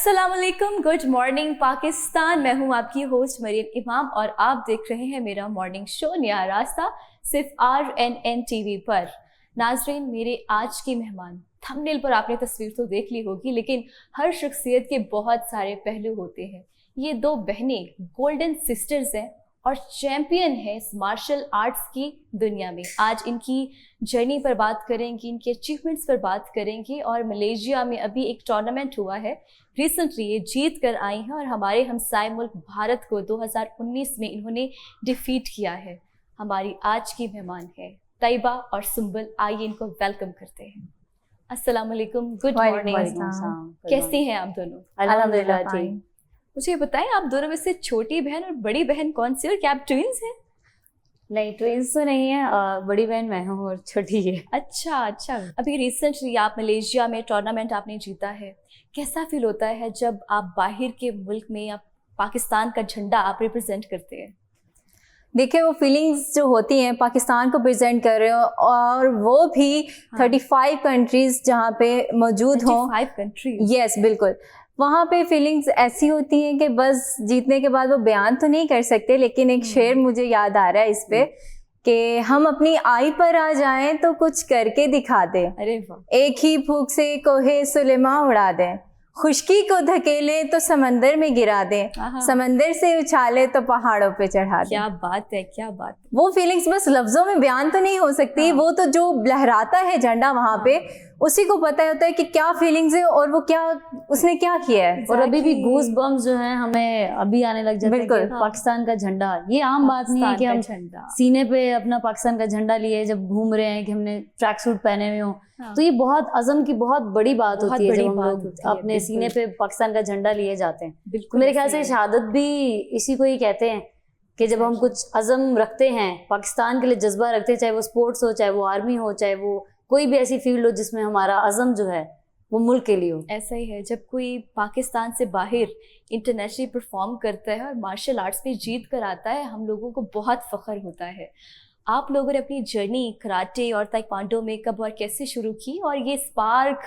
अस्सलाम वालेकुम, good morning Pakistan. मैं हूं आपकी होस्ट मरियम इमाम और आप देख रहे हैं मेरा मॉर्निंग शो नया रास्ता सिर्फ RNN TV पर। नाजरीन, मेरे आज की मेहमान, थंबनेल पर आपने तस्वीर तो देख ली होगी, लेकिन हर शख्सियत के बहुत सारे पहलू होते हैं। ये दो बहनें गोल्डन सिस्टर्स हैं और चैम्पियन है इस मार्शल आर्ट्स की दुनिया में। आज इनकी जर्नी पर बात करेंगे, इनके अचीवमेंट्स पर बात करेंगे। और मलेशिया में अभी एक टूर्नामेंट हुआ है, रिसेंटली ये जीत कर आई हैं और हमारे हमसाए मुल्क भारत को 2019 में इन्होंने डिफीट किया है। हमारी आज की मेहमान है तैयबा और सुंबल। आइए इनको वेलकम करते हैं। अस्सलाम वालेकुम, गुड मॉर्निंग। कैसी हैं आप दोनों? अल्हम्दुलिल्लाह ठीक। मुझे बताएं, आप दोनों में से छोटी बहन और बड़ी बहन कौन सी, और क्या आप ट्विंस हैं? नहीं, ट्विंस तो नहीं है, बड़ी बहन मैं हूँ और छोटी है। अच्छा। अभी रिसेंटली आप मलेशिया में टूर्नामेंट आपने जीता है। कैसा फील होता है जब आप बाहर के मुल्क में आप पाकिस्तान का झंडा आप रिप्रेजेंट करते हैं? देखिए, वो फीलिंग्स जो होती हैं, पाकिस्तान को प्रेजेंट कर रहे हो और वो भी 35 कंट्रीज जहाँ पे मौजूद हों। 35 कंट्रीज? यस, बिल्कुल। वहाँ पे फीलिंग्स ऐसी होती हैं कि बस जीतने के बाद वो बयान तो नहीं कर सकते, लेकिन एक शेर मुझे याद आ रहा है इस पे कि हम अपनी आई पर आ जाएं तो कुछ करके दिखा दें। अरे वाह। एक ही फूंक से कोहे सुलेमा उड़ा दें, खुशकी को धकेले तो समंदर में गिरा दें, समंदर से उछाले तो पहाड़ों पे चढ़ा दें। क्या बात है, क्या बात है। वो फीलिंग्स बस लफ्जों में बयान तो नहीं हो सकती। वो तो जो लहराता है झंडा वहां पे, उसी को पता होता है कि क्या फीलिंग्स है और वो क्या, उसने क्या किया है। और अभी भी गूज बम्स जो हैं हमें अभी आने लग जाते हैं कि पाकिस्तान का झंडा। ये आम बात नहीं है कि हम सीने पे अपना पाकिस्तान का झंडा लिए जब घूम रहे हैं, कि हमने ट्रैक सूट पहने हुए हों। तो ये बहुत अज़म की बहुत बड़ी बात होती है जब हम लोग अपने सीने पे पाकिस्तान का झंडा लिए जाते हैं। मेरे ख्याल से शहादत भी इसी को ही कहते हैं कि जब हम कुछ अज़म रखते हैं, पाकिस्तान के लिए जज्बा रखते हैं, चाहे वो स्पोर्ट्स हो, चाहे वो आर्मी हो, चाहे वो कोई भी ऐसी फील्ड हो जिसमें हमारा अज़म जो है वो मुल्क के लिए हो। ऐसा ही है, जब कोई पाकिस्तान से बाहर इंटरनेशनली परफॉर्म करता है और मार्शल आर्ट्स में जीत कर आता है, हम लोगों को बहुत फ़ख्र होता है। आप लोगों ने अपनी जर्नी कराटे और ताइक्वांडो में कब और कैसे शुरू की, और ये स्पार्क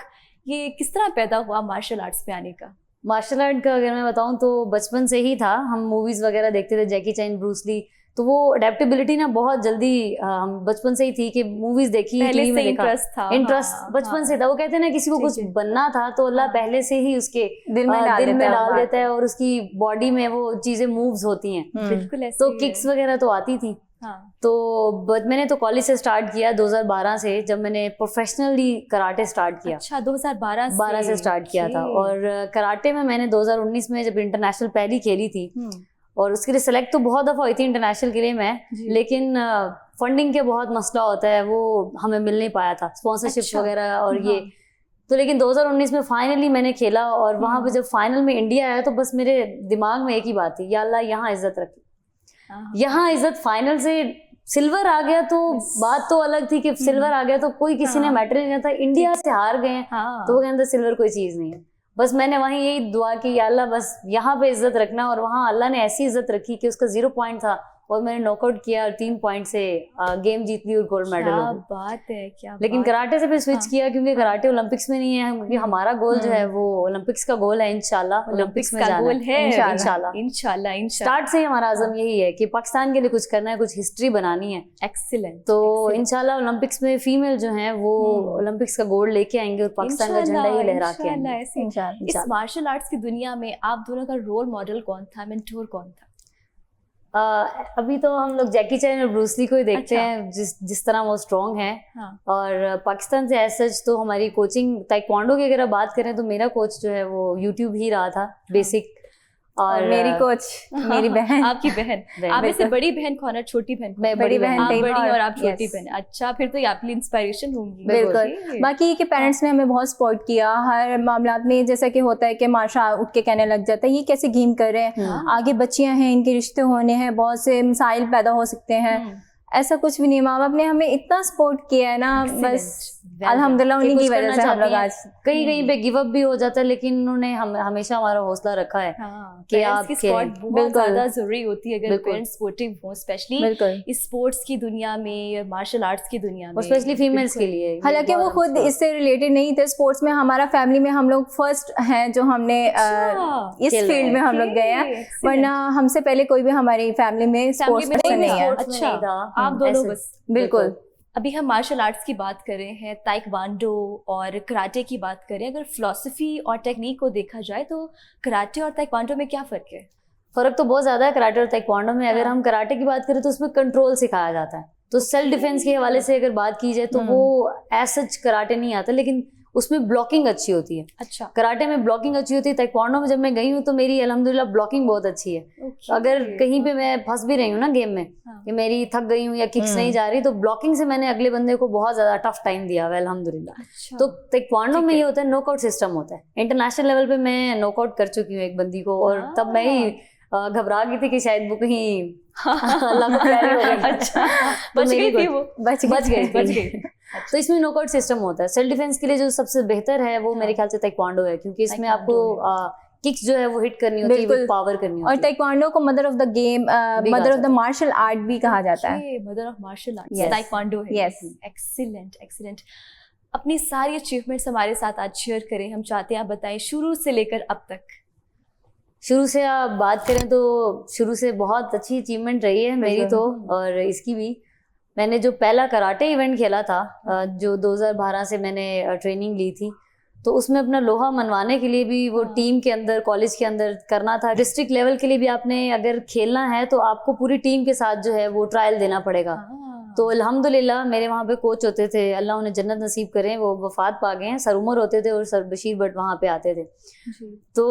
ये किस तरह पैदा हुआ मार्शल आर्ट्स में आने का? मार्शल आर्ट का अगर मैं बताऊं तो बचपन से ही था। हम मूवीज़ वगैरह देखते थे, जैकी चैन, ब्रूस ली, तो वो अडेप्टेबिलिटी ना बहुत जल्दी हम बचपन से ही थी कि मूवीज देखी, टीवी में देखा, इंटरेस्ट बचपन से था। वो कहते हैं ना, किसी को कुछ बनना था तो अल्लाह पहले से ही उसके दिल में डाल देता है और उसकी बॉडी में वो चीजें मूव्स होती हैं। बिल्कुल। तो किक्स वगैरह तो आती थी। तो मैंने तो कॉलेज से स्टार्ट किया 2012 से, जब मैंने प्रोफेशनली कराटे स्टार्ट किया। अच्छा, 2012 से स्टार्ट किया था। और कराटे में मैंने 2019 में जब इंटरनेशनल पहली खेली थी, और उसके लिए सेलेक्ट तो बहुत दफ़ा हुई थी इंटरनेशनल के लिए मैं, लेकिन फंडिंग के बहुत मसला होता है, वो हमें मिल नहीं पाया था, स्पॉन्सरशिप वगैरह और ये तो। लेकिन 2019 में फाइनली मैंने खेला, और वहाँ पे जब फाइनल में इंडिया आया तो बस मेरे दिमाग में एक ही बात थी, या अल्लाह यहाँ इज्जत रखी, यहाँ इज्जत। फाइनल से सिल्वर आ गया तो बात तो अलग थी कि सिल्वर आ गया तो कोई किसी ने मैटर नहीं करता। इंडिया से हार गए तो वो कहते सिल्वर कोई चीज़ नहीं है। बस मैंने वहीं यही दुआ की, या अल्लाह बस यहाँ पे इज्जत रखना, और वहाँ अल्लाह ने ऐसी इज्जत रखी कि उसका 0 पॉइंट था और मैंने नॉकआउट किया और 3 पॉइंट से गेम जीत ली और गोल्ड मेडल। क्या बात है, क्या लेकिन कराटे से फिर स्विच किया, क्योंकि कराटे ओलंपिक्स में नहीं है, क्योंकि हमारा गोल जो है वो ओलंपिक्स का गोल है। इंशाल्लाह ओलंपिक्स में जाना है, इंशाल्लाह। स्टार्ट से ही हमारा आज़म यही है कि पाकिस्तान के लिए कुछ करना है, कुछ हिस्ट्री बनानी है। एक्सीलेंट। तो इंशाल्लाह ओलंपिक्स में फीमेल जो है वो ओलंपिक्स का गोल्ड लेके आएंगे और पाकिस्तान का झंडा ही लहरा के आएंगे। इस मार्शल आर्ट्स की दुनिया में आप दोनों का रोल मॉडल कौन था, मेंटोर कौन था? अभी तो हम लोग जैकी चैन और ब्रूस ली को ही देखते हैं, जिस तरह वो स्ट्रॉन्ग है। और पाकिस्तान से एज सच तो हमारी कोचिंग ताइक्वांडो की अगर बात करें तो मेरा कोच जो है वो यूट्यूब ही रहा था बेसिक। और मेरी कोच मेरी बहन। आपकी बहन? आप में से बड़ी बहन कौन है, छोटी बहन? मैं बड़ी बहन। आप बड़ी और आप छोटी बहन। अच्छा, फिर तो ये आपकी इंस्पिरेशन होंगी। बिल्कुल। बाकी के पेरेंट्स ने हमें बहुत सपोर्ट किया हर मामला में। जैसा कि होता है कि माशा उठ के कहने लग जाता है ये कैसे गेम कर रहे हैं, आगे बच्चियां हैं, इनके रिश्ते होने हैं, बहुत से मसाइल पैदा हो सकते हैं, ऐसा कुछ भी नहीं, माँ बाप ने हमें इतना सपोर्ट किया है ना, बस अल्हम्दुलिल्लाह उन्हीं की वजह से हम लोग आज कहीं कहीं पे गिव अप भी हो जाता है, लेकिन उन्होंने हमेशा हमारा हौसला रखा है कि आप सपोर्ट बहुत ज्यादा जरूरी होती है अगर पेरेंट्स सपोर्टिव हो, स्पेशली इस स्पोर्ट्स की दुनिया में, मार्शल आर्ट्स की दुनिया में, स्पेशली फीमेल्स के लिए। हालांकि वो खुद इससे रिलेटेड नहीं थे स्पोर्ट्स में, हमारा फैमिली में हम लोग फर्स्ट हैं जो हमने इस फील्ड में हम लोग गए हैं, वरना हमसे पहले कोई भी हमारी फैमिली में स्पोर्ट्स में नहीं है। अच्छा, आप दोनों बस। बिल्कुल। अभी हम मार्शल आर्ट्स की बात कर रहे हैं, ताइक्वांडो और कराटे की बात करें, अगर फिलॉसफी और टेक्निक को देखा जाए तो कराटे और ताइक्वांडो में क्या फ़र्क है? फ़र्क तो बहुत ज़्यादा है कराटे और ताइक्वांडो में। अगर हम कराटे की बात करें तो उसमें कंट्रोल सिखाया जाता है, तो सेल्फ डिफेंस के हवाले से अगर बात की जाए तो वो एज सच कराटे नहीं आता, लेकिन उसमें ब्लॉकिंग अच्छी होती है। अच्छा, कराटे में ब्लॉकिंग अच्छी होती है। ताइक्वांडो में जब मैं गई हूँ तो मेरी अल्हम्दुलिल्लाह ब्लॉकिंग बहुत अच्छी है। अगर कहीं पे मैं फंस भी रही हूँ ना गेम में, कि मेरी थक गई हूँ या किक्स नहीं जा रही, तो ब्लॉकिंग से मैंने अगले बंदे को बहुत ज्यादा टफ टाइम दिया है अल्हम्दुलिल्लाह। अच्छा। तो ताइक्वांडो में ये होता है, नॉकआउट सिस्टम होता है। इंटरनेशनल लेवल पे मैं नॉकआउट कर चुकी हूँ एक बंदी को, और तब मैं ही घबरा गई थी कि शायद वो कहीं अल्लाह को प्यारी हो गई। अच्छा, बच गई थी वो, बच गई। तो इसमें नॉकआउट सिस्टम होता है। सेल्फ डिफेंस के लिए जो सबसे बेहतर है वो मेरे ख्याल से ताइक्वांडो है, क्योंकि इसमें आपको किक्स जो है वो हिट करनी होती है, पावर करनी होती है। और ताइक्वांडो को mother of the game, mother of the martial art भी कहा जाता है। Mother of martial art taekwondo है। Yes, excellent excellent. अपनी सारी अचीवमेंट्स हमारे साथ आज शेयर करें, हम चाहते हैं आप बताएं शुरू से लेकर अब तक। शुरू से आप बात करें तो शुरू से बहुत अच्छी अचीवमेंट रही है मेरी तो, और इसकी भी। मैंने जो पहला कराटे इवेंट खेला था, जो 2012 से मैंने ट्रेनिंग ली थी, तो उसमें अपना लोहा मनवाने के लिए भी वो टीम के अंदर, कॉलेज के अंदर करना था। डिस्ट्रिक्ट लेवल के लिए भी आपने अगर खेलना है तो आपको पूरी टीम के साथ जो है वो ट्रायल देना पड़ेगा। तो अल्हम्दुलिल्लाह मेरे वहाँ पे कोच होते थे, अल्लाह उन्हें जन्नत नसीब करें, वो वफात पा गए हैं, सर उमर होते थे और सर बशीर भट्ट वहाँ पे आते थे। तो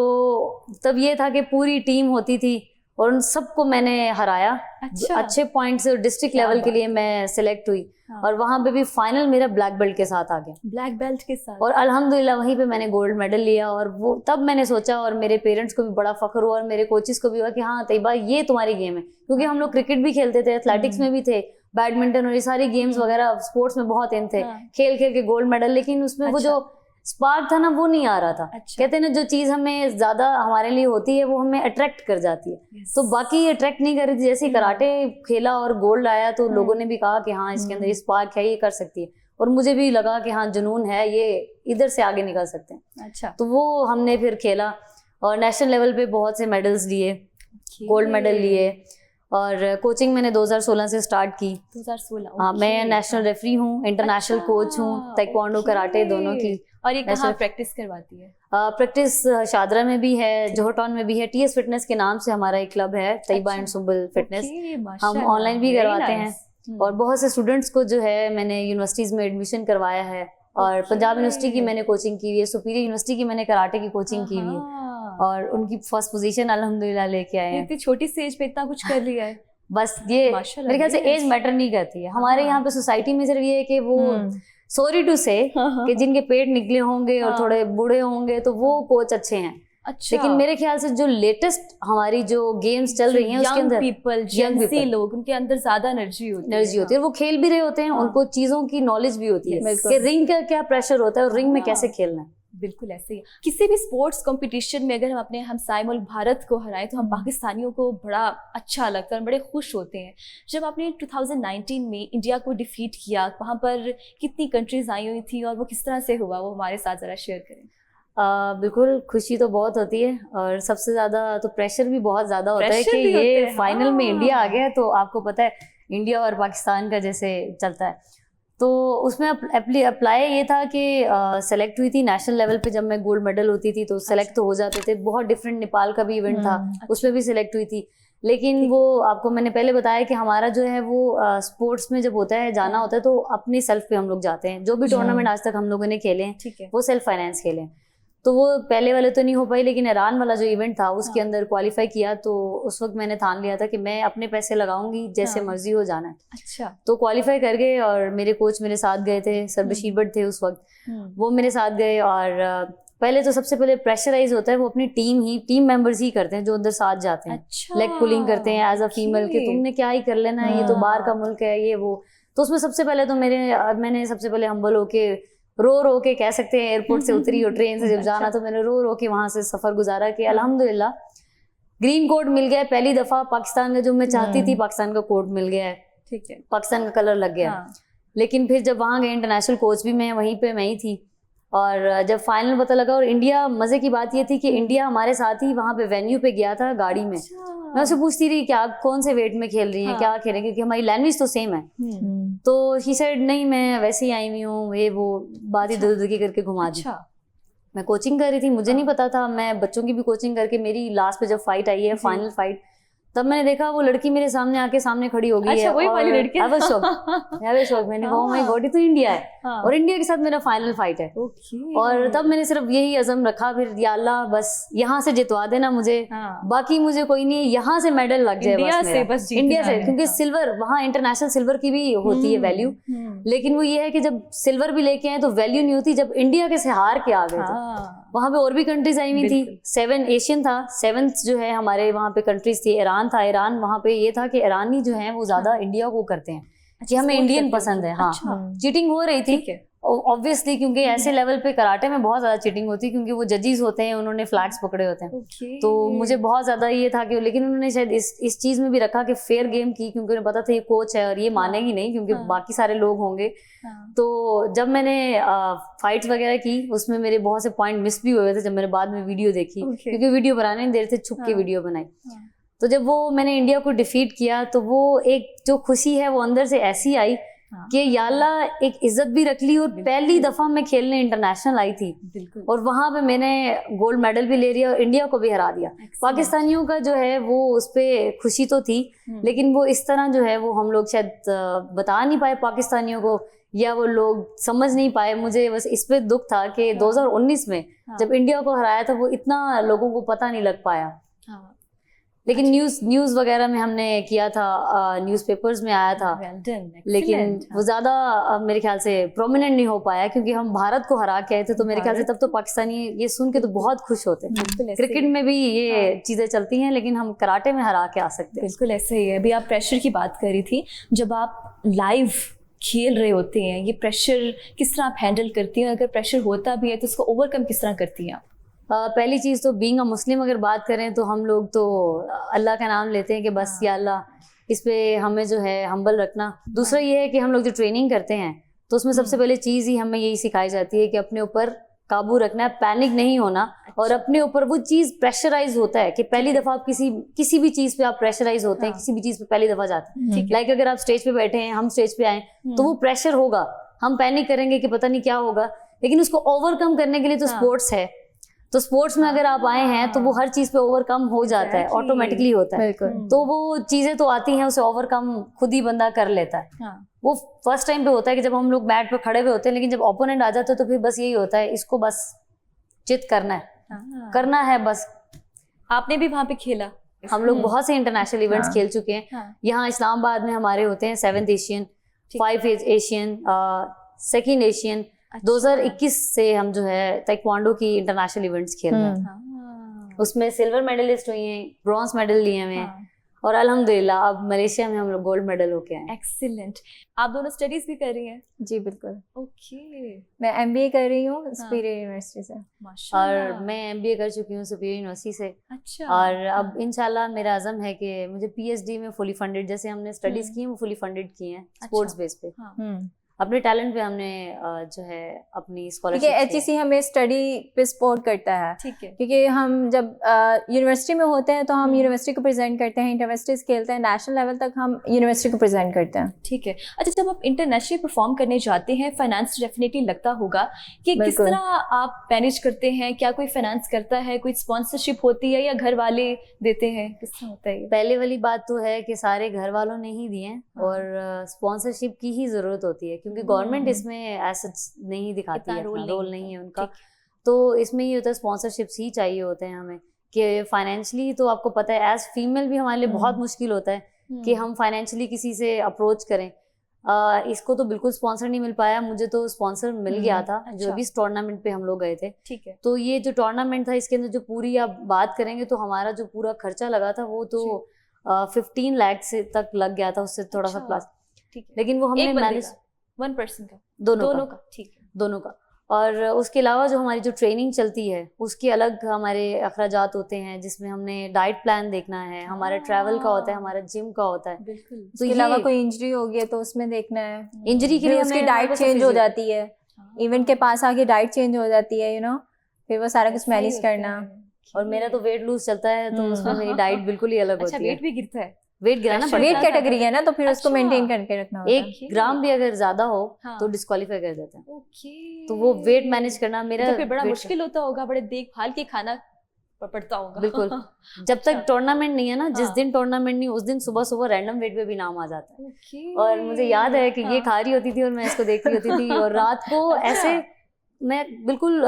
तब ये था कि पूरी टीम होती थी और उन सबको मैंने हराया। अच्छा। अच्छे पॉइंट से डिस्ट्रिक्ट लेवल के लिए मैं सिलेक्ट हुई। और वहाँ पे भी फाइनल मेरा ब्लैक बेल्ट के साथ आ गया, ब्लैक बेल्ट के साथ, और अल्हम्दुलिल्लाह वहीं पे मैंने गोल्ड मेडल लिया। और वो तब मैंने सोचा, और मेरे पेरेंट्स को भी बड़ा फख्र हुआ और मेरे कोचेस को भी हुआ कि हाँ तैयबा ये तुम्हारी गेम है, क्योंकि हम लोग क्रिकेट भी खेलते थे, एथलेटिक्स में भी थे, बैडमिंटन और ये सारी गेम्स वगैरह स्पोर्ट्स में बहुत इन थे, खेल खेल के गोल्ड मेडल, लेकिन उसमें वो जो स्पार्क था ना वो नहीं आ रहा था। कहते हैं ना जो चीज हमें ज्यादा हमारे लिए होती है वो हमें अट्रैक्ट कर जाती है, तो बाकी अट्रैक्ट नहीं कर रही थी। जैसे कराटे खेला और गोल्ड आया तो लोगों ने भी कहा कि हाँ इसके अंदर ये स्पार्क है, ये कर सकती है, और मुझे भी लगा कि हाँ जुनून है, ये इधर से आगे निकल सकते हैं। अच्छा। तो वो हमने फिर खेला और नेशनल लेवल पे बहुत से मेडल्स लिए, गोल्ड मेडल लिए। और कोचिंग मैंने 2016 से स्टार्ट की। 2016? हाँ, मैं नेशनल रेफरी हूँ, इंटरनेशनल कोच हूँ, ताइक्वांडो कराटे दोनों की। और ये कहाँ प्रैक्टिस करवाती है? प्रैक्टिस शादरा में भी है, जोहर में भी है, टीएस फिटनेस के नाम से हमारा एक क्लब है, तैयबा एंड सुंबल फिटनेस। हम ऑनलाइन भी करवाते हैं, और बहुत से स्टूडेंट्स को जो है मैंने यूनिवर्सिटीज में एडमिशन करवाया है। और पंजाब यूनिवर्सिटी की मैंने कोचिंग की हुई है, सुपीरियर यूनिवर्सिटी की मैंने कराटे की कोचिंग की हुई है, और उनकी फर्स्ट पोजीशन अल्हम्दुलिल्लाह लेके आए हैं। इतनी छोटी सी एज पे इतना कुछ कर लिया है। बस ये मेरे ख्याल से एज मैटर नहीं करती है हमारे यहाँ पे सोसाइटी में। सिर्फ ये है कि वो सॉरी टू से कि जिनके पेट निकले होंगे और थोड़े बूढ़े होंगे तो वो कोच अच्छे हैं। अच्छा। लेकिन मेरे ख्याल से जो लेटेस्ट हमारी जो गेम्स चल रही हैं उसके अंदर पीपल, जेंसी लोग, उनके अंदर ज्यादा एनर्जी होती है, वो खेल भी रहे होते हैं, उनको चीजों की नॉलेज भी होती है कि रिंग का क्या प्रेशर होता है और रिंग में कैसे खेलना है। बिल्कुल ऐसे ही। किसी भी स्पोर्ट्स कंपटीशन में अगर हम अपने हमसाए मुल्क भारत को हराएं तो हम पाकिस्तानियों को बड़ा अच्छा लगता है, बड़े खुश होते हैं। जब आपने 2019 में इंडिया को डिफीट किया, वहाँ पर कितनी कंट्रीज आई हुई थी और वो किस तरह से हुआ, वो हमारे साथ ज़रा शेयर करें। बिल्कुल, खुशी तो बहुत होती है और सबसे ज़्यादा तो प्रेशर भी बहुत ज़्यादा होता है कि ये फाइनल में इंडिया आ गया है। तो आपको पता है इंडिया और पाकिस्तान का जैसे चलता है, तो उसमें अप्लाई ये था कि सेलेक्ट हुई थी नेशनल लेवल पे। जब मैं गोल्ड मेडल होती थी तो सेलेक्ट तो हो जाते थे। बहुत डिफरेंट, नेपाल का भी इवेंट था, उसमें भी सिलेक्ट हुई थी। लेकिन वो आपको मैंने पहले बताया कि हमारा जो है वो स्पोर्ट्स में जब होता है, जाना होता है, तो अपनी सेल्फ पे हम लोग जाते हैं। जो भी टूर्नामेंट आज तक हम लोगों ने खेले हैं वो सेल्फ फाइनेंस खेले हैं। तो वो पहले वाले तो नहीं हो पाई, लेकिन ईरान वाला जो इवेंट था उसके अंदर क्वालिफाई किया। तो उस वक्त मैंने ठान लिया था कि मैं अपने पैसे लगाऊंगी, जैसे मर्जी हो जाना है। अच्छा। तो क्वालिफाई कर गए और मेरे कोच मेरे साथ गए थे, सर बशीर भट्ट थे उस वक्त, वो मेरे साथ गए। और पहले तो सबसे पहले प्रेशराइज होता है वो अपनी टीम मेंबर्स ही करते हैं जो अंदर साथ जाते हैं। अच्छा, लेग पुलिंग करते हैं एज अ फीमेल के तुमने क्या ही कर लेना है, ये तो बाहर का मुल्क है ये वो। तो उसमें सबसे पहले तो मैंने सबसे पहले हम्बल होके रो के कह सकते हैं, एयरपोर्ट से उतरी और ट्रेन से जब जाना तो मैंने रो के वहां से सफर गुजारा कि अल्हम्दुलिल्लाह ग्रीन कोड मिल गया है पहली दफा पाकिस्तान का, जो मैं चाहती थी पाकिस्तान का कोड मिल गया है, ठीक है, पाकिस्तान का कलर लग गया। लेकिन फिर जब वहां गए इंटरनेशनल कोच भी मैं वहीं पे मैं ही थी, और जब फाइनल पता लगा, और इंडिया, मजे की बात ये थी कि इंडिया हमारे साथ ही वहां पे वेन्यू पे गया था गाड़ी में। मैं उससे पूछती रही कि आप कौन से वेट में खेल रही हैं, क्या खेल रही हैं, क्योंकि हमारी लैंग्वेज तो सेम है। तो शी सेड नहीं मैं वैसे ही आई हुई हूँ, ये वो बात ही इधर की करके घुमा दी। मैं कोचिंग कर रही थी, मुझे नहीं पता था, मैं बच्चों की भी कोचिंग करके मेरी लास्ट पे जब फाइट आई है फाइनल फाइट, तब मैंने देखा वो लड़की मेरे सामने खड़ी हो गई है। वही वाली लड़की। I was shocked. मैंने कहा ओह माय गॉड ये तो इंडिया है, और इंडिया के साथ मेरा फाइनल फाइट है। और तब मैंने सिर्फ यही अज़म रखा फिर, या अल्लाह बस यहाँ से जितवा देना मुझे, बाकी मुझे कोई नहीं, यहाँ से मेडल लग जाए बस इंडिया से, क्योंकि सिल्वर वहाँ इंटरनेशनल सिल्वर की भी होती है वैल्यू, लेकिन वो ये है कि जब सिल्वर भी लेके आए तो वैल्यू नहीं होती जब इंडिया के से हार के आ गए थे। वहां पे और भी कंट्रीज आई हुई थी, 7 एशियन था, 7th जो है हमारे वहां पे कंट्रीज थी, ईरान था। ईरान वहां पे ये था कि ईरानी जो है वो ज्यादा इंडिया को करते हैं कि हमें इंडियन पसंद है। हाँ, चीटिंग हो रही थी ऑब्वियसली, क्योंकि ऐसे लेवल पे कराटे में बहुत ज्यादा चीटिंग होती है, क्योंकि वो जजेस होते हैं, उन्होंने फ्लैग्स पकड़े होते हैं। तो मुझे बहुत ज्यादा ये था कि, लेकिन उन्होंने शायद इस चीज में भी रखा कि फेयर गेम की, क्योंकि उन्हें पता था ये कोच है और ये मानेगी नहीं, क्योंकि बाकी सारे लोग होंगे। तो जब मैंने फाइट्स वगैरह की उसमें मेरे बहुत से पॉइंट मिस भी हुए थे, जब मैंने बाद में वीडियो देखी, क्योंकि वीडियो बनाने नहीं दे रहे थे, छुप के वीडियो बनाई। तो जब वो मैंने इंडिया को डिफीट किया तो वो एक जो खुशी है वो अंदर से ऐसी आई कि या अल्लाह एक इज्जत भी रख ली, और पहली दफा मैं खेलने इंटरनेशनल आई थी, और वहां पे मैंने गोल्ड मेडल भी ले लिया और इंडिया को भी हरा दिया। पाकिस्तानियों का जो है वो उस पे खुशी तो थी, लेकिन वो इस तरह जो है वो हम लोग शायद बता नहीं पाए पाकिस्तानियों को, या वो लोग समझ नहीं पाए। मुझे बस इस पे दुख था कि 2019 में जब इंडिया को हराया था वो इतना लोगों को पता नहीं लग पाया। लेकिन न्यूज़ वगैरह में हमने किया था, न्यूज़पेपर्स में आया था, लेकिन वो ज़्यादा मेरे ख्याल से प्रोमिनेंट नहीं हो पाया, क्योंकि हम भारत को हरा के आए थे। तो मेरे ख्याल से तब तो पाकिस्तानी ये सुन के तो बहुत खुश होते हैं। क्रिकेट में भी ये चीज़ें चलती हैं, लेकिन हम कराटे में हरा के आ सकते हैं। बिल्कुल ऐसे ही है। अभी आप प्रेशर की बात कर रही थी, जब आप लाइव खेल रहे होते हैं, ये प्रेशर किस तरह आप हैंडल करती हैं? अगर प्रेशर होता भी है तो उसको ओवरकम किस तरह करती हैं आप? पहली चीज़ तो बीइंग अ मुस्लिम अगर बात करें तो हम लोग तो अल्लाह का नाम लेते हैं कि बस या अल्लाह इस पे हमें जो है हम्बल रखना। दूसरा ये है कि हम लोग जो ट्रेनिंग करते हैं तो उसमें सबसे पहले चीज़ ही हमें यही सिखाई जाती है कि अपने ऊपर काबू रखना है, पैनिक नहीं होना, और अपने ऊपर वो चीज़ प्रेशराइज होता है कि पहली दफ़ा आप किसी भी चीज़ पे आप प्रेशराइज होते हैं, किसी भी चीज़ पे पहली दफ़ा जाते हैं। लाइक अगर आप स्टेज पे बैठे हैं, हम स्टेज पे आए तो वो प्रेशर होगा, हम पैनिक करेंगे कि पता नहीं क्या होगा, लेकिन उसको ओवरकम करने के लिए तो स्पोर्ट्स है। तो स्पोर्ट्स में अगर आप आए हैं तो वो हर चीज पे ओवरकम हो जाता है, ऑटोमेटिकली होता है। तो वो चीजें तो आती हैं, उसे ओवरकम खुद ही बंदा कर लेता है। वो फर्स्ट टाइम पे होता है कि जब हम लोग मैट पे खड़े हुए होते हैं, लेकिन जब ओपोनेंट आ जाते हैं तो फिर बस यही होता है, इसको बस चित करना है बस। आपने भी वहां पे खेला? हम लोग बहुत से इंटरनेशनल इवेंट्स खेल चुके हैं। यहाँ इस्लामाबाद में हमारे होते हैं 7th Asian, 5 Asian, 2nd Asian. 2021 से हम जो है ताइक्वांडो की इंटरनेशनल इवेंट्स खेल रहे हैं। उसमें सिल्वर मेडलिस्ट हुई हैं, ब्रॉन्ज मेडल लिए हुए हैं, और अल्हम्दुलिल्लाह अब मलेशिया में हम लोग गोल्ड मेडल होके आए। एक्सीलेंट। आप दोनों स्टडीज भी कर रही हैं? जी बिल्कुल। ओके। मैं MBA कर रही हूँ सुपीरियर यूनिवर्सिटी से। और मैं MBA कर चुकी हूँ सुपीरियर यूनिवर्सिटी से। अच्छा। और अब इंशाल्लाह मेरा अज़म है कि मुझे PhD में फुली फंडेड, जैसे हमने स्टडीज की हैं वो फुली फंडेड की हैं स्पोर्ट्स बेस पे। अपने टैलेंट पे हमने जो है अपनी स्कॉलरशिप, HEC हमें स्टडी पे सपोर्ट करता है। ठीक है। क्योंकि हम जब यूनिवर्सिटी में होते हैं तो हम यूनिवर्सिटी को प्रेजेंट करते हैं, इंटरवर्सिटीज खेलते हैं, नेशनल लेवल तक हम यूनिवर्सिटी को प्रेजेंट करते हैं। ठीक है। अच्छा, जब आप इंटरनेशनली परफॉर्म करने जाते हैं, फाइनेंस डेफिनेटली लगता होगा कि किस तरह आप मैनेज करते हैं? क्या कोई फाइनेंस करता है, कोई स्पॉन्सरशिप होती है, या घर वाले देते हैं? किस तरह होता है? पहले वाली बात तो है कि सारे घर वालों ने ही दिए, और स्पॉन्सरशिप की ही जरूरत होती है, क्योंकि गवर्नमेंट इसमें ऐसा नहीं दिखाती है, रोल नहीं है उनका। तो इसमें ये होता है स्पॉन्सरशिप्स ही चाहिए होते हैं हमें, कि फाइनेंशियली तो आपको पता है एज फीमेल भी हमारे लिए बहुत मुश्किल होता है कि हम फाइनेंशियली किसी से अप्रोच करें। इसको तो बिल्कुल स्पॉन्सर नहीं मिल पाया, मुझे तो स्पॉन्सर मिल गया था जो अच्छा। अभी इस टूर्नामेंट पे हम लोग गए थे। ठीक है। तो ये जो टूर्नामेंट था इसके अंदर जो पूरी आप बात करेंगे तो हमारा जो पूरा खर्चा लगा था वो तो 15 लाख से तक लग गया था, उससे थोड़ा सा अच्छा, प्लस। ठीक है। लेकिन वो हमने एक बंदे मैनेज, का, 1 पर्सन का, दोनों का, ठीक है। दोनों का। और उसके अलावा जो हमारी जो ट्रेनिंग चलती है उसके अलग हमारे अखराजात होते हैं, जिसमें हमने डाइट प्लान देखना है, हमारा ट्रैवल का होता है, हमारा जिम का होता है। बिल्कुल। तो उसके अलावा कोई इंजरी हो गई है तो उसमें देखना है, इंजरी के फिर लिए उसकी हमें डाइट हमारे चेंज पास हो जाती है, इवेंट के पास आके डाइट चेंज हो जाती है, फिर वो सारा कुछ ऐसा ही मैनेज होता करना। है। और मेरा तो वेट लूज चलता है तो उसमें मेरी डाइट बिल्कुल ही अलग अच्छा, होती है। वेट भी गिरता है? वेट गिराना Pressure पड़ता वेट है। ज्यादा कैटेगरी है ना, तो फिर उसको अच्छा। मेंटेन करके रखना होता है। 1 ग्राम भी अगर ज्यादा हो हाँ। तो डिस्क्वालीफाई कर देते हैं। ओके। तो वो वेट मैनेज करना मेरा तो फिर बड़ा weight- मुश्किल होता होगा, बड़े देखभाल के खाना पड़ता होगा। बिल्कुल। जब तक टूर्नामेंट नहीं है ना, जिस हाँ। दिन टूर्नामेंट नहीं उस दिन सुबह सुबह रैंडम वेट पे भी नाम आ जाता है। ओके। और मुझे याद है कि ये हाँ। खा रही होती थी और मैं इसको देख रही होती थी और रात को अच्छा। ऐसे मैं बिल्कुल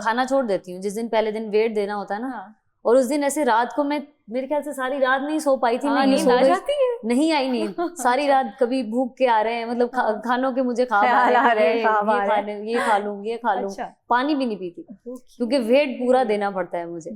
खाना छोड़ देती हूँ जिस दिन पहले दिन वेट देना होता है ना। हाँ। और उस दिन ऐसे रात को मैं मेरे ख्याल से सारी रात नहीं सो पाई थी। हाँ, मैं ये नींद सो आ गई, जाती है। नहीं आई नींद सारी अच्छा। रात। कभी भूख के आ रहे हैं, मतलब खानों के मुझे खा ख्याल आ रहे हैं, ये ख्वाब आ रहे खा लूं, ये खा लूं, ये खा लूं। अच्छा। पानी भी नहीं पीती ओके। क्योंकि वेट पूरा देना पड़ता है मुझे,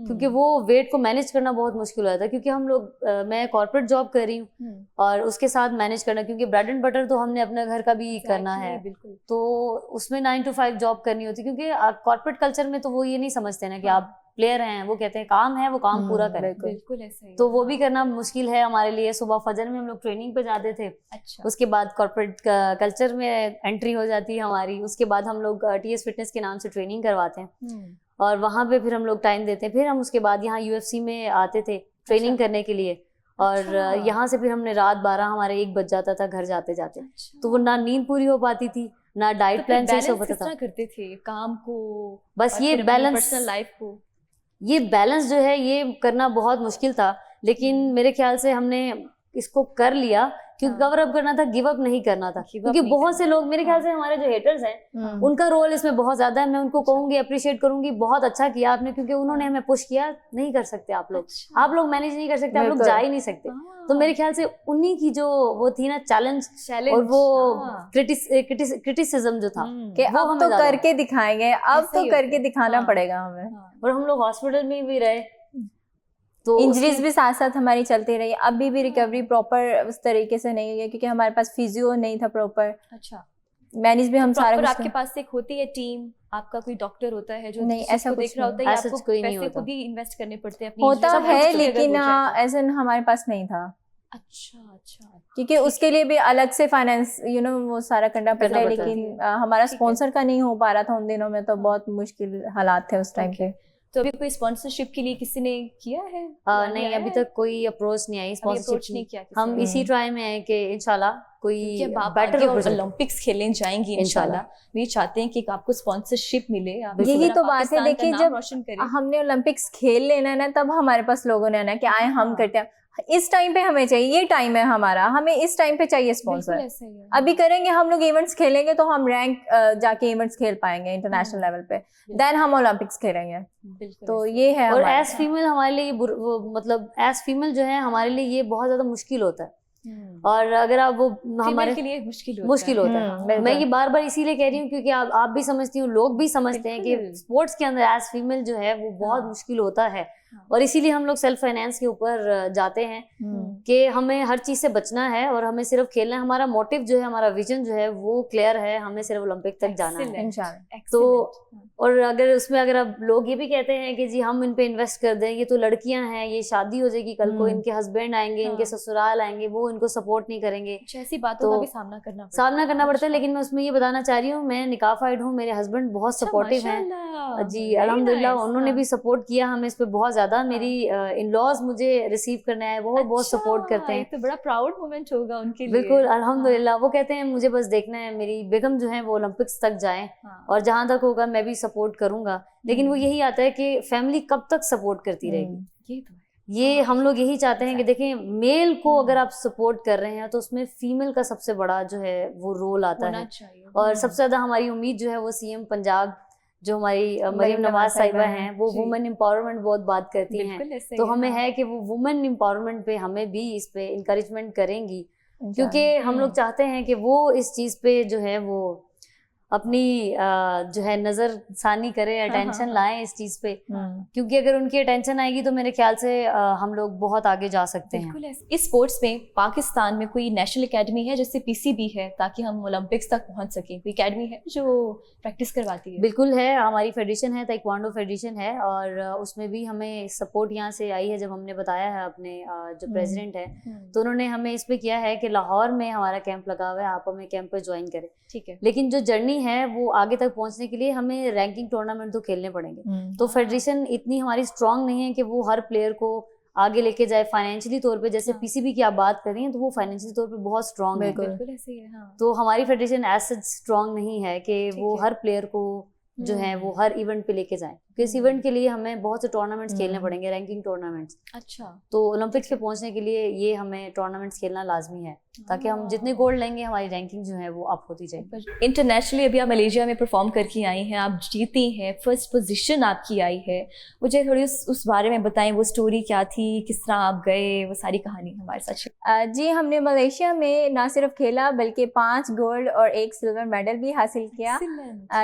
क्योंकि वो वेट को मैनेज करना बहुत मुश्किल हो जाता है। क्योंकि हम लोग मैं कॉर्पोरेट जॉब कर रही हूँ और उसके साथ मैनेज करना, क्योंकि ब्रेड एंड बटर तो हमने अपने घर का भी करना है, बिल्कुल। तो उसमें 9 to 5 जॉब करनी होती है। क्योंकि कॉर्पोरेट कल्चर में तो वो ये नहीं समझते ना कि आप प्लेयर हैं, वो कहते हैं काम है, वो काम पूरा करें। बिल्कुल ऐसा ही है। तो वो भी करना मुश्किल है हमारे लिए। सुबह फजर में हम लोग ट्रेनिंग पे जाते थे, अच्छा। उसके बाद कॉर्पोरेट कल्चर में एंट्री हो जाती है हमारी। उसके बाद हम लोग टीएस फिटनेस के नाम से ट्रेनिंग करवाते हैं और वहाँ पे फिर हम लोग टाइम देते हैं। फिर हम उसके बाद यहाँ यूएफसी में आते थे ट्रेनिंग करने के लिए, और अच्छा। यहाँ से फिर हमने रात 12 हमारे 1 बज जाता था घर जाते जाते। अच्छा। तो वो ना नींद पूरी हो पाती थी, ना डाइट तो प्लान सही से हो बैलेंस पाता किस था। तरह करते थे काम को? बस ये बैलेंस, पर्सनल लाइफ को, ये बैलेंस जो है ये करना बहुत मुश्किल था, लेकिन मेरे ख्याल से हमने इसको कर लिया। क्योंकि कवर अप करना था, गिव अप नहीं करना था। क्योंकि बहुत से लोग, मेरे ख्याल से हमारे जो हेटर्स हैं उनका रोल इसमें बहुत ज्यादा है। मैं उनको कहूंगी, अप्रिशिएट करूंगी, बहुत अच्छा किया आपने, क्योंकि उन्होंने हमें पुश किया। नहीं कर सकते आप लोग, आप लोग मैनेज नहीं कर सकते, आप लोग जा ही नहीं सकते। तो मेरे ख्याल से उन्हीं की जो वो थी ना चैलेंज और वो क्रिटिसिज्म जो था कि वो अब हमें तो ज्यादा- करके दिखाएंगे, अब ऐसा तो ही होता करके है। दिखाना हाँ। पड़ेगा हमें। और हम लोग हॉस्पिटल में भी रहे, तो इंजरीज भी साथ साथ हमारी चलती रही। अभी भी रिकवरी प्रॉपर उस तरीके से नहीं हुई है, क्योंकि हमारे पास फिजियो नहीं था प्रॉपर। अच्छा। मैनेज भी हम सारा प्रॉपर कुछ आपके पास एक होती है टीम, आपका कोई डॉक्टर होता है जो नहीं, जिस ऐसा चीज को कुछ देख रहा नहीं। होता है, या ऐसा आपको कोई नहीं पैसे होता। खुद ही इन्वेस्ट करने पड़ते हैं अपनी होता injury- सब है, कुछ अगर लेकिन हो जाए तो। ऐसा हमारे पास नहीं था, अच्छा अच्छा। क्योंकि उसके लिए भी अलग से फाइनेंस वो सारा करना पड़ता है। पड़ता है। लेकिन हमारा ठीक है। स्पॉन्सर का नहीं हो पा रहा था उन दिनों में, तो बहुत मुश्किल हालात थे उस टाइम पे। तो अभी कोई स्पॉन्सरशिप के लिए किसी ने किया है? नहीं, अभी तक कोई अप्रोच नहीं आई अप्रोच स्पॉन्सरशिप नहीं नहीं। किया किसी हम ने? इसी ट्राई में है कि इंशाल्लाह कोई क्योंकि अब आप बेटर आगे और opportunity- ओलंपिक्स खेलने जाएंगी इंशाल्लाह, वे चाहते हैं कि आपको स्पॉन्सरशिप मिले, आप यही हमारा तो बात है। पाकिस्तान का देखिए, नाम जब रोशन करें। हमने ओलंपिक्स खेल लेना है ना, तब हमारे पास लोगों ने आना कि आए हम करते हैं। इस टाइम पे हमें चाहिए, ये टाइम है हमारा, हमें इस टाइम पे चाहिए बिल्कुल स्पॉन्सर। ऐसा ही है। अभी करेंगे हम लोग इवेंट्स खेलेंगे तो हम रैंक जाके इवेंट्स खेल पाएंगे इंटरनेशनल लेवल पे, देन हम ओलंपिक्स खेलेंगे। बिल्कुल तो ऐसा ही ये है और हमारे एज फीमेल हमारे लिए मतलब एज फीमेल जो है हमारे लिए ये बहुत ज्यादा मुश्किल होता है। और अगर आप वो हमारे के लिए मुश्किल मुश्किल होता है। बिल्कुल। मैं ये बार बार इसीलिए कह रही हूँ क्योंकि आप भी समझती हो, लोग भी समझते हैं कि बिल्कुल। स्पोर्ट्स के अंदर एज फीमेल जो है वो बहुत हाँ। मुश्किल होता है। हाँ। और इसीलिए हम लोग सेल्फ फाइनेंस के ऊपर जाते हैं कि हमें हर चीज से बचना है और हमें सिर्फ खेलना है। हमारा मोटिव जो है, हमारा विजन जो है वो क्लियर है, हमें सिर्फ ओलंपिक तक जाना है। इंशाल्लाह। तो और अगर उसमें अगर अब लोग ये भी कहते हैं कि जी हम इन पे इन्वेस्ट कर दें, ये तो लड़कियां हैं, ये शादी हो जाएगी कल को, इनके हस्बैंड आएंगे, इनके ससुराल आएंगे, वो इनको सपोर्ट नहीं करेंगे, ऐसी बातों का भी सामना करना पड़ता है। लेकिन मैं उसमें ये बताना चाह रही हूँ, मैं निकाफाइड हूँ, मेरे हस्बैंड बहुत सपोर्टिव हैं जी, अल्हम्दुलिल्लाह। उन्होंने भी सपोर्ट किया हमें इस पे बहुत ज्यादा। मेरी इन-लॉज मुझे रिसीव करने आए, वो बहुत सपोर्ट करते हैं। तो बड़ा प्राउड मोमेंट होगा उनके लिए। बिल्कुल अल्हम्दुलिल्लाह। वो कहते हैं मुझे बस देखना है मेरी बेगम जो है वो ओलंपिक्स तक जाए, और जहां तक होगा मैं भी सपोर्ट करूंगा। लेकिन वो यही आता है कि फैमिली कब तक सपोर्ट करती रहेगी। ये हम लोग यही चाहते हैं कि देखें, मेल को अगर आप सपोर्ट कर रहे हैं तो उसमें फीमेल का सबसे बड़ा जो है वो रोल आता है। और सबसे ज्यादा हमारी उम्मीद जो है वो सीएम पंजाब जो हमारी मरीम नवाज साहिबा हैं, वो वुमेन एम्पावरमेंट बहुत बात करती हैं। तो हमें है कि वो वुमेन एम्पावरमेंट पे हमें भी इस पे इंकरेजमेंट करेंगी क्योंकि हम लोग चाहते हैं कि वो इस चीज़ पे जो है वो अपनी जो है नजरसानी करें, अटेंशन लाएं इस चीज पे, क्योंकि अगर उनकी अटेंशन आएगी तो मेरे ख्याल से हम लोग बहुत आगे जा सकते हैं। बिल्कुल। इस स्पोर्ट्स में पाकिस्तान में कोई नेशनल एकेडमी है जैसे पीसीबी है, ताकि हम ओलंपिक्स तक पहुंच सकें? कोई एकेडमी है जो प्रैक्टिस करवाती है? बिल्कुल है, हमारी फेडरेशन है, ताइक्वांडो फेडरेशन है, और उसमें भी हमें सपोर्ट यहाँ से आई है। जब हमने बताया है अपने जो प्रेसिडेंट है तो उन्होंने हमें इस पे किया है कि लाहौर में हमारा कैंप लगा हुआ है, आप हमें कैंप पे ज्वाइन करें। ठीक है। लेकिन जो जर्नी है वो आगे तक पहुंचने के लिए हमें रैंकिंग टूर्नामेंट तो खेलने पड़ेंगे। तो फेडरेशन इतनी हमारी स्ट्रांग नहीं है कि वो हर प्लेयर को आगे लेके जाए फाइनेंशियली तौर पे। जैसे पीसीबी की आप बात कर रही हैं तो वो फाइनेंशियली तौर पे बहुत स्ट्रांग है। बिल्कुल ऐसे ही है। हाँ। तो हमारी फेडरेशन ऐसा स्ट्रांग नहीं है कि वो हर प्लेयर को जो है वो हर इवेंट पे लेके जाए, क्योंकि इस इवेंट के लिए हमें बहुत से टूर्नामेंट्स खेलने पड़ेंगे, रैंकिंग टूर्नामेंट्स। अच्छा। तो ओलंपिक्स पे पहुंचने के लिए ये हमें टूर्नामेंट्स खेलना लाजमी है, ताकि हम जितने गोल्ड लेंगे हमारी रैंकिंग जो है वो अप होती जाएगी। इंटरनेशनली अभी आप मलेशिया में परफॉर्म करके आई हैं, आप जीती हैं, फर्स्ट पोजीशन आपकी आई है। मुझे थोड़ी उस बारे में बताएं, वो स्टोरी क्या थी, किस तरह आप गए, वो सारी कहानी हमारे साथ शेयर। जी, हमने मलेशिया में ना सिर्फ खेला बल्कि 5 गोल्ड और 1 सिल्वर मेडल भी हासिल किया।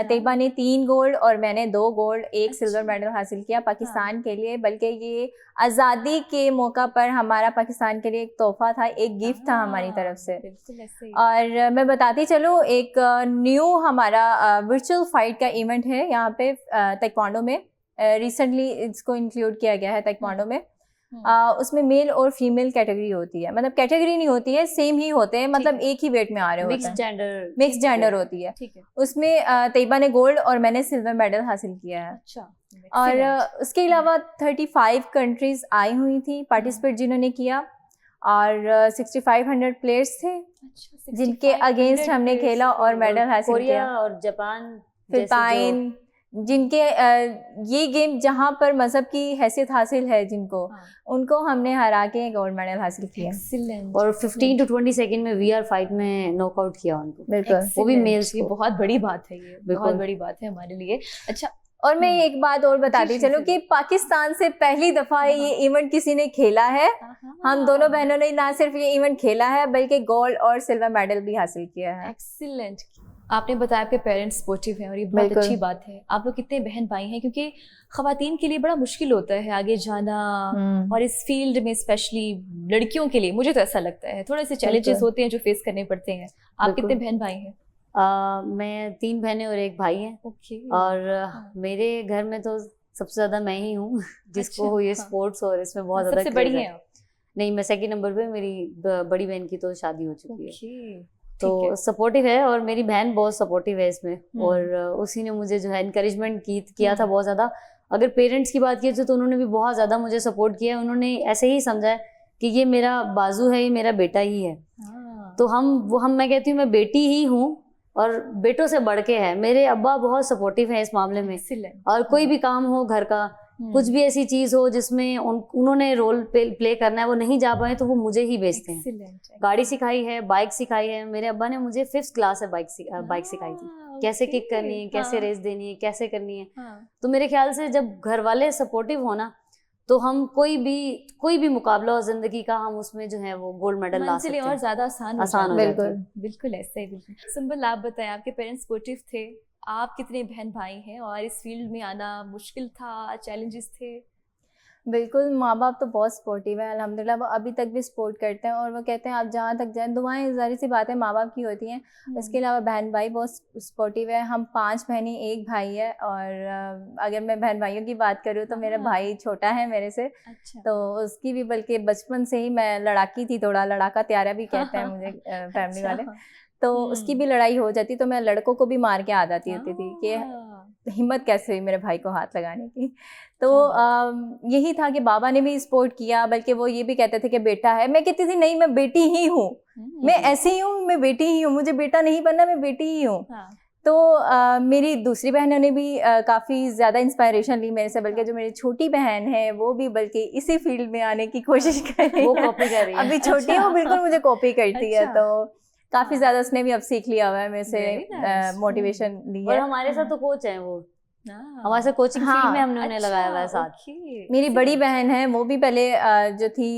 तैयबा ने 3 गोल्ड और मैंने 2 गोल्ड 1 सिल्वर मेडल हासिल किया पाकिस्तान के लिए। बल्कि ये आज़ादी के मौका पर हमारा पाकिस्तान के लिए एक तोहफा था, एक गिफ्ट था हमारी तरफ से। और मैं बताती चलूँ, एक न्यू हमारा वर्चुअल फाइट का इवेंट है यहाँ पे ताइक्वांडो में। रिसेंटली इसको इंक्लूड किया गया है ताइक्वांडो में। उसमें मेल और फीमेल कैटेगरी होती है, मतलब कैटेगरी नहीं होती है, सेम ही होते हैं, मतलब एक ही वेट में आ रहे होते हैं, मिक्स जेंडर होती है। उसमें तैयबा ने गोल्ड और मैंने सिल्वर मेडल हासिल किया है। अच्छा। और उसके अलावा 35 कंट्रीज आई हुई थी पार्टिसिपेट जिन्होंने किया, और 6500 प्लेयर्स थे जिनके अगेंस्ट हमने खेला और मेडल हासिल किया। कोरिया और जापान, फिलिपाइन, जिनके ये गेम जहाँ पर मजहब की हैसियत हासिल है जिनको, उनको हमने हरा के गोल्ड मेडल हासिल किया। एक्सीलेंट। और 15 to 20 सेकंड में VR फाइट में नॉकआउट किया उनको। बिल्कुल, वो भी मेल्स को। बहुत बड़ी बात है, ये बहुत बड़ी बात है हमारे लिए। अच्छा, और मैं एक बात और बताती चलूं कि पाकिस्तान से पहली दफा ये इवेंट किसी ने खेला है। हम दोनों बहनों ने ना सिर्फ ये इवेंट खेला है बल्कि गोल्ड और सिल्वर मेडल भी हासिल किया है। एक्सीलेंट। आपने बताया आपके पेरेंट्स सपोर्टिव हैं और ये बहुत अच्छी बात है। आप लोग कितने बहन भाई हैं, क्योंकि खवातीन के लिए बड़ा मुश्किल होता है आगे जाना, और इस फील्ड में स्पेशली लड़कियों के लिए मुझे तो ऐसा लगता है थोड़े से चैलेंजेस होते हैं जो फेस करने पड़ते हैं। आप कितने बहन भाई हैं? मैं 3 बहनें और 1 भाई है। और मेरे घर में तो सबसे ज्यादा मैं ही हूँ जिसको ये स्पोर्ट्स और इसमें बहुत ज्यादा सबसे बड़ी है। नहीं, मैं सेकंड नंबर पे, मेरी बड़ी बहन की तो शादी हो चुकी है। तो सपोर्टिव है, और मेरी बहन बहुत सपोर्टिव है इसमें, और उसी ने मुझे जो है इनकरेजमेंट किया था बहुत ज्यादा। अगर पेरेंट्स की बात की तो उन्होंने भी बहुत ज्यादा मुझे सपोर्ट किया। उन्होंने ऐसे ही समझा कि ये मेरा बाजू है, ये मेरा बेटा ही है। तो मैं कहती हूँ मैं बेटी ही हूँ और बेटों से बढ़ के है। मेरे अब्बा बहुत सपोर्टिव है इस मामले में, और कोई भी काम हो घर का, कुछ भी ऐसी चीज हो जिसमें उन्होंने रोल प्ले करना है, वो नहीं जा पाए तो वो मुझे ही भेजते हैं। गाड़ी सिखाई है, बाइक सिखाई है। मेरे अब्बा ने मुझे 5th क्लास से बाइक सिखाई थी, कैसे किक करनी है, कैसे रेस देनी है, कैसे करनी है। तो मेरे ख्याल से जब घर वाले सपोर्टिव होना तो हम कोई भी मुकाबला हो जिंदगी का, हम उसमें जो है वो गोल्ड मेडल ला सकते हैं, और ज्यादा आसान हो जाता है। बिल्कुल ऐसे ही। सिंपल, आप बताएं, आपके पेरेंट्स सपोर्टिव थे, आप कितने बहन भाई हैं, और इस फील्ड में आना मुश्किल था, चैलेंजेस थे? बिल्कुल, माँ बाप तो बहुत सपोर्टिव है अल्हम्दुलिल्लाह, वो अभी तक भी सपोर्ट करते हैं, और वो कहते हैं आप जहाँ तक जाएं, दुआएं ज़ाहिर सी बात है माँ बाप की होती हैं। इसके अलावा बहन भाई बहुत सपोर्टिव है। हम 5 बहनें 1 भाई है, और अगर मैं बहन भाइयों की बात करूँ तो मेरा भाई छोटा है मेरे से। अच्छा। तो उसकी भी बल्कि बचपन से ही मैं लड़ाकी थी, थोड़ा लड़ाका त्यारा भी कहते हैं मुझे फैमिली वाले। तो उसकी भी लड़ाई हो जाती तो मैं लड़कों को भी मार के आ जाती होती थी कि हिम्मत कैसे हुई मेरे भाई को हाथ लगाने की। तो यही था कि बाबा ने भी सपोर्ट किया, बल्कि वो ये भी कहते थे कि बेटा है। मैं कहती थी नहीं, मैं बेटी ही हूँ, मैं ऐसे ही हूँ, मैं बेटी ही हूँ, मुझे बेटा नहीं बनना, मैं बेटी ही हूँ। तो मेरी दूसरी बहनों ने भी काफ़ी ज़्यादा इंस्पायरेशन ली मेरे से, बल्कि जो मेरी छोटी बहन है वो भी बल्कि इसी फील्ड में आने की कोशिश कर रही है। वो कॉपी कर रही है। अभी छोटी है वो, बिल्कुल मुझे कॉपी करती है। तो काफ़ी ज़्यादा उसने भी अब सीख लिया हुआ है मेरे से, मोटिवेशन ली है। और हमारे साथ तो कोच हैं, वो हमारे साथ कोचिंग फील्ड में हमने उन्हें लगाया हुआ है साथ। मेरी बड़ी बहन है, वो भी पहले जो थी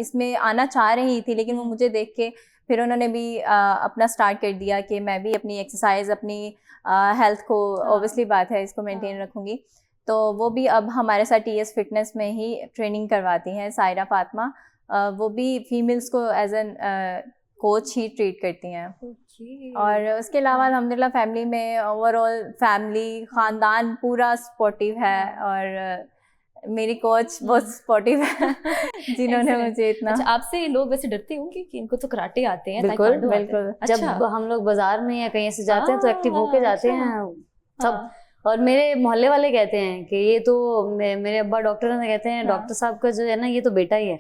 इसमें आना चाह रही थी, लेकिन वो मुझे देख के फिर उन्होंने भी अपना स्टार्ट कर दिया कि मैं भी अपनी एक्सरसाइज, अपनी हेल्थ को, ऑब्वियसली बात है, इसको मेंटेन रखूँगी। तो वो भी अब हमारे साथ TS फिटनेस में ही ट्रेनिंग करवाती हैं, सायरा फातिमा। वो भी फीमेल्स को एज एन कोच ही ट्रीट करती हैं। और उसके अलावा अल्हम्दुलिल्लाह फैमिली में ओवरऑल फैमिली ख़ानदान पूरा सपोर्टिव है, और मेरी कोच बहुत सपोर्टिव है जिन्होंने मुझे इतना। अच्छा, आपसे लोग वैसे डरते होंगे कि इनको तो कराटे आते हैं, बिल्कुल ताइक्वांडो आते हैं। बिल्कुल। अच्छा। जब हम लोग बाजार में या कहीं से जाते हैं तो एक्टिव होके जाते अच्छा। हैं सब। और मेरे मोहल्ले वाले कहते हैं कि ये तो मेरे अब्बा डॉक्टर हैं, कहते हैं डॉक्टर साहब का जो है ना ये तो बेटा ही है।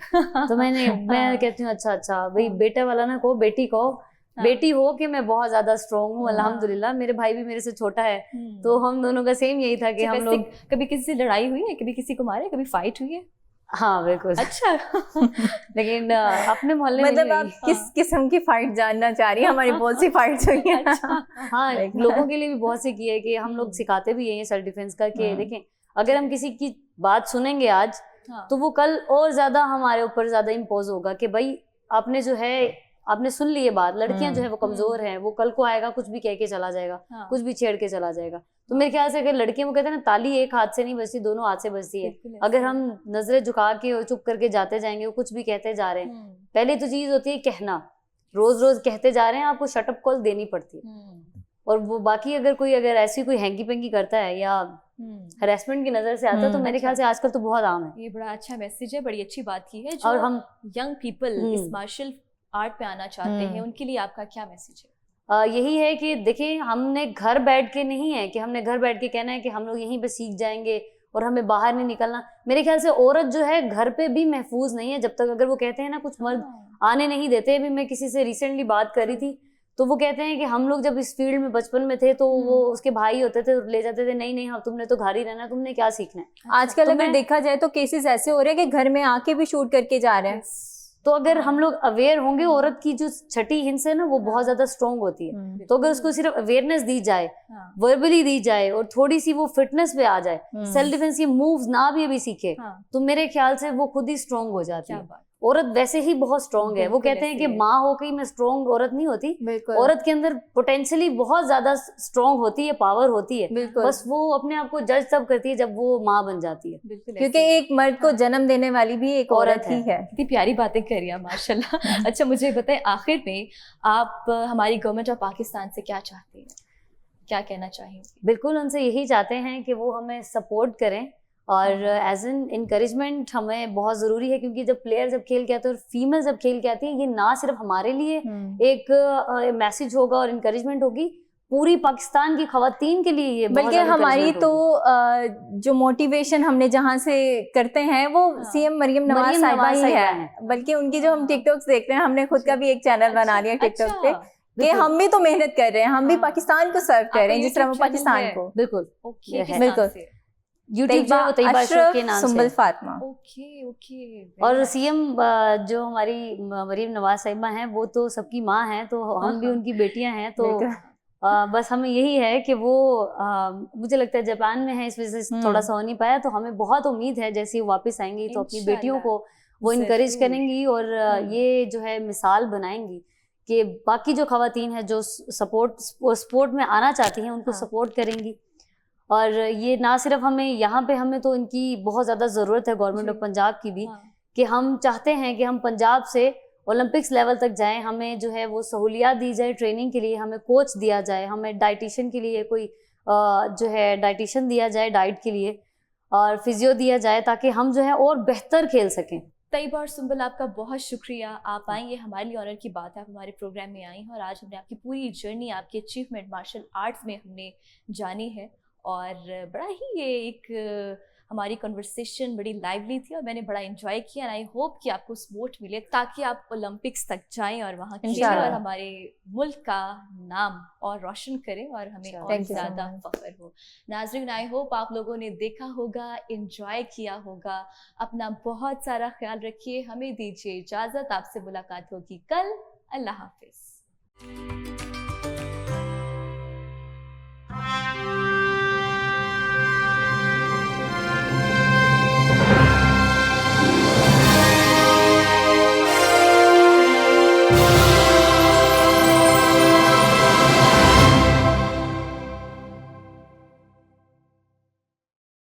तो मैं कहती हूँ अच्छा भाई बेटा वाला ना कहो, बेटी कहो। बेटी हो कि मैं बहुत ज्यादा स्ट्रॉन्ग हूँ अल्हम्दुलिल्लाह। मेरे भाई भी मेरे से छोटा है, तो हम दोनों का सेम यही था कि हम लोग। कभी किसी से लड़ाई हुई है, कभी किसी को मारे, कभी फाइट हुई है? हाँ बिल्कुल। अच्छा। लेकिन अपने मोहल्ले में मतलब आप किस किस्म की फाइट जानना चाह रही हैं? हमारी बहुत सी फाइट्स हुई हैं। हाँ, लोगों के लिए भी बहुत सी की है कि हम लोग सिखाते भी हैं सेल्फ डिफेंस का कि देखें अगर हम किसी की बात सुनेंगे आज तो वो कल और ज्यादा हमारे ऊपर ज्यादा इम्पोज होगा कि भाई आपने जो है आपने सुन ली ये बात, लड़कियां जो है वो कमजोर हैं, वो कल को आएगा कुछ भी कह के चला जाएगा, कुछ भी छेड़ के चला जाएगा। तो मेरे ख्याल से अगर लड़कियां, वो कहते हैं ना ताली एक हाथ से नहीं बजती, दोनों हाथ से बजती है। अगर हम नजरें झुका के और चुप करके जाते जाएंगे, वो कुछ भी कहते जा रहे हैं, पहली तो चीज होती है कहना, रोज रोज कहते जा रहे हैं, आपको शटअप कॉल देनी पड़ती है। और वो बाकी अगर ऐसी कोई हैंगी पेंगी करता है या हरेसमेंट की नजर से आता है तो मेरे ख्याल से आजकल तो बहुत आम है। ये बड़ा अच्छा मैसेज है, बड़ी अच्छी बात की है। और हम यंग पीपल इस मार्शल आर्ट पे आना चाहते हैं, उनके लिए आपका क्या मैसेज है? यही है कि देखिए हमने घर बैठ के नहीं है कि हमने घर बैठ के कहना है कि हम लोग यहीं पे सीख जाएंगे और हमें बाहर नहीं निकलना। मेरे ख्याल से औरत जो है घर पे भी महफूज नहीं है जब तक, अगर वो कहते हैं ना कुछ मर्द आने नहीं देते। अभी मैं किसी से रिसेंटली बात कर रही थी तो वो कहते हैं कि हम लोग जब इस फील्ड में बचपन में थे तो वो उसके भाई होते थे, ले जाते थे, नहीं हाँ तुमने तो घर ही रहना, तुमने क्या सीखना है। आजकल अगर देखा जाए तो केसेस ऐसे हो रहे हैं कि घर में आके भी शूट करके जा रहे हैं। तो अगर हम लोग अवेयर होंगे, औरत की जो छठी हिंस है ना वो बहुत ज्यादा स्ट्रॉन्ग होती है। तो अगर उसको सिर्फ अवेयरनेस दी जाए, वर्बली दी जाए और थोड़ी सी वो फिटनेस पे आ जाए, सेल्फ डिफेंस के मूव्स ना भी अभी सीखे तो मेरे ख्याल से वो खुद ही स्ट्रॉन्ग हो जाती है। औरत वैसे ही बहुत स्ट्रॉन्ग है। वो कहते हैं कि माँ होकर ही मैं स्ट्रॉन्ग औरत नहीं होती, औरत के अंदर पोटेंशियली बहुत ज्यादा स्ट्रॉन्ग होती है, पावर होती है, बस वो अपने आप को जज तब करती है जब वो माँ बन जाती है। क्योंकि एक मर्द को जन्म देने वाली भी एक औरत ही है। कितनी प्यारी बातें कर रही है माशाल्लाह। अच्छा, मुझे बताएं आखिर में आप हमारी गवर्नमेंट ऑफ पाकिस्तान से क्या चाहते हैं, क्या कहना चाहेंगे? बिल्कुल उनसे यही चाहते हैं कि वो हमें सपोर्ट करें और एज एन इनकरेजमेंट हमें बहुत ज़रूरी है, क्योंकि जब प्लेयर जब खेल के आते हैं और फीमेल जब खेल के आती है, ये ना सिर्फ हमारे लिए एक मैसेज होगा और इनकरेजमेंट होगी, पूरी पाकिस्तान की खवातीन के लिए ये बल्कि हमारी तो जो मोटिवेशन हमने जहाँ से करते हैं वो CM मरियम नवाज साहिबा ही है। बल्कि उनकी जो हम टिकटॉक्स देख रहे हैं, हमने खुद का भी एक चैनल बना लिया टिकटॉक पे कि हम भी तो मेहनत कर रहे हैं, हम भी पाकिस्तान को सर्व कर रहे हैं जिस तरह वो पाकिस्तान को। बिल्कुल बिल्कुल। यूट्यूब पे वो तैयबा अशरफ के नाम सुंबल फातिमा। ओके। और CM जो हमारी मरियम नवाज साहिबा हैं वो तो सबकी माँ हैं, तो हम भी उनकी बेटियां हैं। तो बस हमें यही है कि वो मुझे लगता है जापान में है, इस वजह से थोड़ा सा हो नहीं पाया। तो हमें बहुत उम्मीद है जैसे वो वापस आएंगी तो अपनी बेटियों को वो इनकरेज करेंगी और ये जो है मिसाल बनाएंगी कि बाकी जो खवातीन है जो स्पोर्ट में आना चाहती हैं उनको सपोर्ट करेंगी। और ये ना सिर्फ हमें यहाँ पे, हमें तो इनकी बहुत ज़्यादा ज़रूरत है गवर्नमेंट ऑफ पंजाब की भी, कि हम चाहते हैं कि हम पंजाब से ओलंपिक्स लेवल तक जाएं। हमें जो है वो सहूलियात दी जाए ट्रेनिंग के लिए, हमें कोच दिया जाए, हमें डाइटिशियन के लिए कोई जो है डाइटिशियन दिया जाए डाइट के लिए, और फिजियो दिया जाए ताकि हम जो है और बेहतर खेल सकें। तैयबा और सुंबल आपका बहुत शुक्रिया, आप आई, ये हमारे लिए ऑनर की बात है, आप हमारे प्रोग्राम में आई हैं और आज हमने आपकी पूरी जर्नी, आपकी अचीवमेंट मार्शल आर्ट्स में हमने जानी है। और बड़ा ही ये एक हमारी कन्वर्सेशन बड़ी लाइवली थी और मैंने बड़ा एंजॉय किया। एंड आई होप कि आपको सपोर्ट मिले ताकि आप ओलंपिक्स तक जाएं और वहाँ खेलें और हमारे मुल्क का नाम और रोशन करें और हमें और ज़्यादा फख्र हो। नाज़रीन, आई होप आप लोगों ने देखा होगा, एंजॉय किया होगा। अपना बहुत सारा ख्याल रखिए, हमें दीजिए इजाज़त, आपसे मुलाकात होगी कल। अल्लाह हाफिज़।